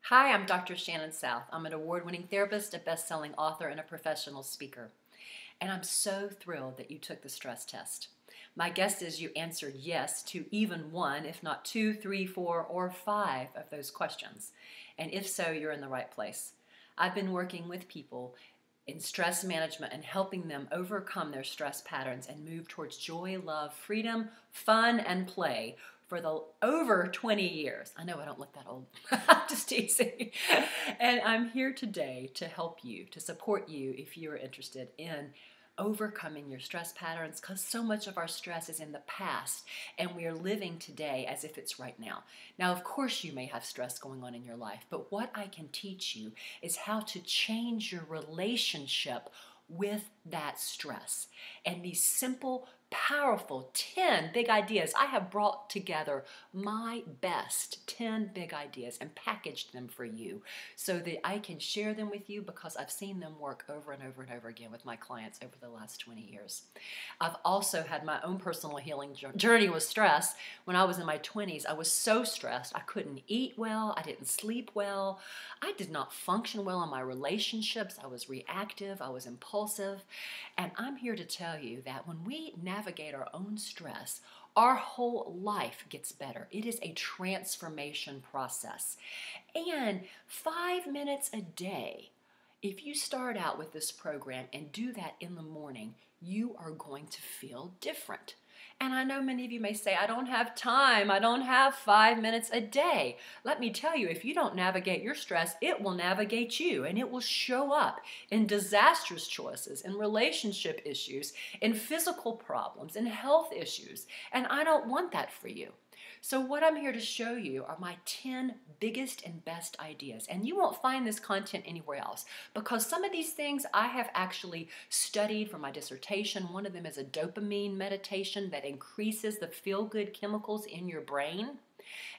Hi, I'm Dr. Shannon South. I'm an award-winning therapist, a best-selling author, and a professional speaker. And I'm so thrilled that you took the stress test. My guess is you answered yes to even one, if not two, three, four, or five of those questions. And if so, you're in the right place. I've been working with people in stress management and helping them overcome their stress patterns and move towards joy, love, freedom, fun, and play for the over 20 years. I know I don't look that old. I'm just teasing. And I'm here today to help you, to support you if you're interested in overcoming your stress patterns, because so much of our stress is in the past and we are living today as if it's right now. Now, of course, you may have stress going on in your life, but what I can teach you is how to change your relationship with that stress. And these simple, powerful 10 big ideas, I have brought together my best 10 big ideas and packaged them for you so that I can share them with you, because I've seen them work over and over and over again with my clients over the last 20 years. I've also had my own personal healing journey with stress. When I was in my 20s, I was so stressed. I couldn't eat well. I didn't sleep well. I did not function well in my relationships. I was reactive. I was impulsive. And I'm here to tell you that when we navigate our own stress, our whole life gets better. It is a transformation process. And 5 minutes a day, if you start out with this program and do that in the morning, you are going to feel different. And I know many of you may say, I don't have time. I don't have 5 minutes a day. Let me tell you, if you don't navigate your stress, it will navigate you, and it will show up in disastrous choices, in relationship issues, in physical problems, in health issues. And I don't want that for you. So what I'm here to show you are my 10 biggest and best ideas. And you won't find this content anywhere else, because some of these things I have actually studied for my dissertation. One of them is a dopamine meditation that increases the feel-good chemicals in your brain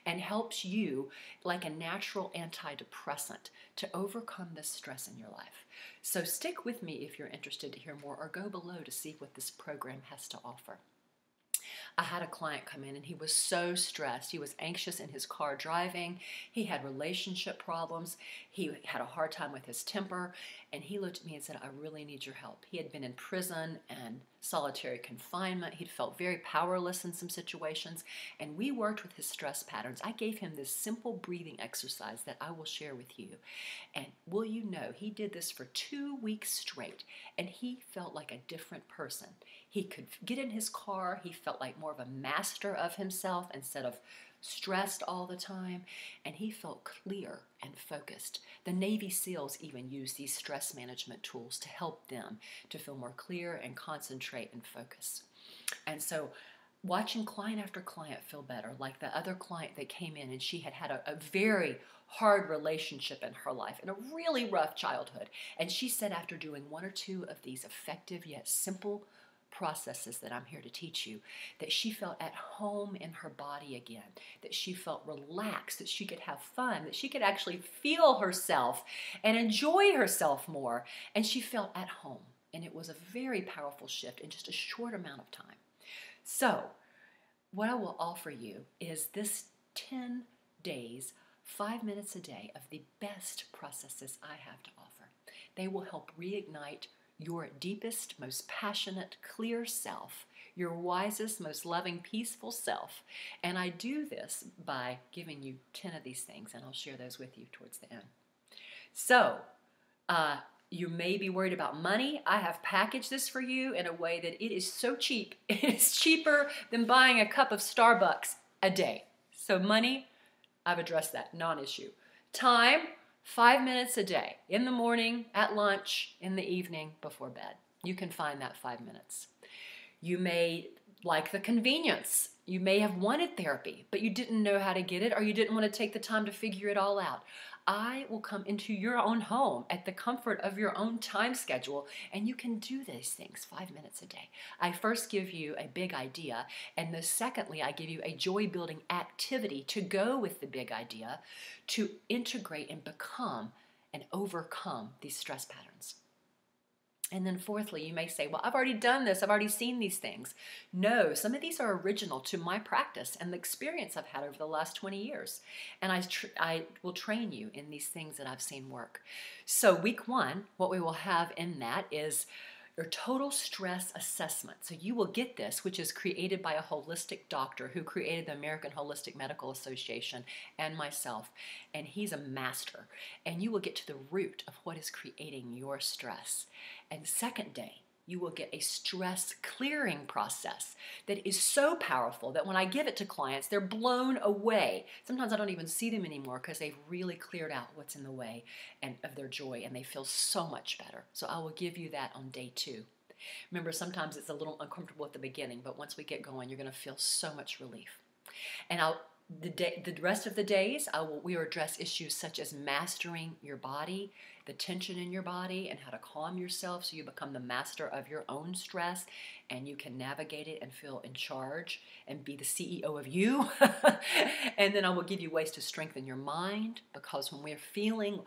and helps you, like a natural antidepressant, to overcome this stress in your life. So stick with me if you're interested to hear more, or go below to see what this program has to offer. I had a client come in and he was so stressed. He was anxious in his car driving. He had relationship problems. He had a hard time with his temper. And he looked at me and said, I really need your help. He had been in prison and solitary confinement. He'd felt very powerless in some situations. And we worked with his stress patterns. I gave him this simple breathing exercise that I will share with you. And will you know, he did this for 2 weeks straight. And he felt like a different person. He could get in his car. He felt like more of a master of himself instead of stressed all the time. And he felt clear and focused. The Navy SEALs even use these stress management tools to help them to feel more clear and concentrate and focus. And so watching client after client feel better, like the other client that came in and she had had a very hard relationship in her life and a really rough childhood. And she said after doing 1 or 2 of these effective yet simple processes that I'm here to teach you, that she felt at home in her body again, that she felt relaxed, that she could have fun, that she could actually feel herself and enjoy herself more, and she felt at home. And it was a very powerful shift in just a short amount of time. So what I will offer you is this 10 days, 5 minutes a day of the best processes I have to offer. They will help reignite your deepest, most passionate, clear self, your wisest, most loving, peaceful self. And I do this by giving you 10 of these things, and I'll share those with you towards the end. So, you may be worried about money. I have packaged this for you in a way that it is so cheap. It is cheaper than buying a cup of Starbucks a day. So money, I've addressed that, non-issue. Time, 5 minutes a day, in the morning, at lunch, in the evening, before bed. You can find that 5 minutes. You may like the convenience. You may have wanted therapy, but you didn't know how to get it, or you didn't want to take the time to figure it all out. I will come into your own home at the comfort of your own time schedule, and you can do these things 5 minutes a day. I first give you a big idea, and then secondly, I give you a joy-building activity to go with the big idea to integrate and become and overcome these stress patterns. And then fourthly, you may say, well, I've already done this. I've already seen these things. No, some of these are original to my practice and the experience I've had over the last 20 years. And I will train you in these things that I've seen work. So week one, what we will have in that is your total stress assessment. So you will get this, which is created by a holistic doctor who created the American Holistic Medical Association and myself. And he's a master. And you will get to the root of what is creating your stress. And second day, you will get a stress clearing process that is so powerful that when I give it to clients, they're blown away. Sometimes I don't even see them anymore because they've really cleared out what's in the way and of their joy, and they feel so much better. So I will give you that on day 2. Remember, sometimes it's a little uncomfortable at the beginning, but once we get going, you're going to feel so much relief. And the rest of the days, we will address issues such as mastering your body, the tension in your body, and how to calm yourself so you become the master of your own stress and you can navigate it and feel in charge and be the CEO of you. And then I will give you ways to strengthen your mind, because when we're feeling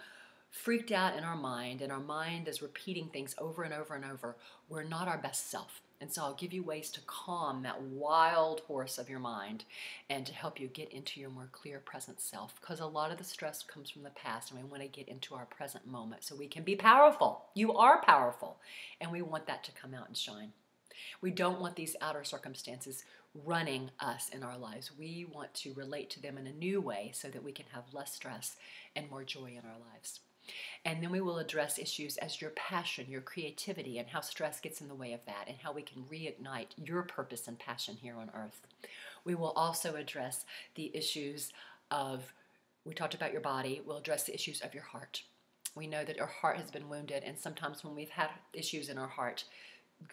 freaked out in our mind and our mind is repeating things over and over and over, we're not our best self. And so I'll give you ways to calm that wild horse of your mind and to help you get into your more clear present self, because a lot of the stress comes from the past and we want to get into our present moment so we can be powerful. You are powerful, and we want that to come out and shine. We don't want these outer circumstances running us in our lives. We want to relate to them in a new way so that we can have less stress and more joy in our lives. And then we will address issues as your passion, your creativity, and how stress gets in the way of that, and how we can reignite your purpose and passion here on earth. We will also address the issues of, we talked about your body, we'll address the issues of your heart. We know that our heart has been wounded, and sometimes when we've had issues in our heart,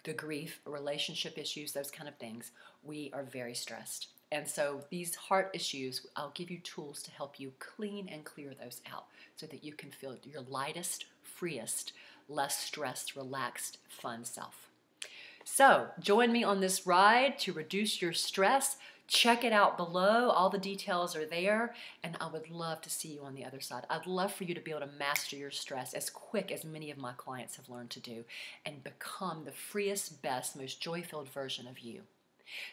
the grief, relationship issues, those kind of things, we are very stressed. And so these heart issues, I'll give you tools to help you clean and clear those out so that you can feel your lightest, freest, less stressed, relaxed, fun self. So join me on this ride to reduce your stress. Check it out below. All the details are there, and I would love to see you on the other side. I'd love for you to be able to master your stress as quick as many of my clients have learned to do and become the freest, best, most joy-filled version of you.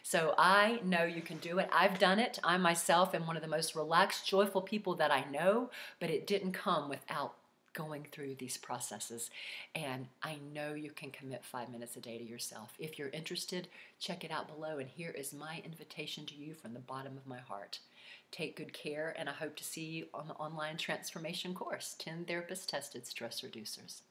So I know you can do it. I've done it. I myself am one of the most relaxed, joyful people that I know, but it didn't come without going through these processes. And I know you can commit 5 minutes a day to yourself. If you're interested, check it out below. And here is my invitation to you from the bottom of my heart. Take good care, and I hope to see you on the online transformation course, 10 Therapist Tested Stress Reducers.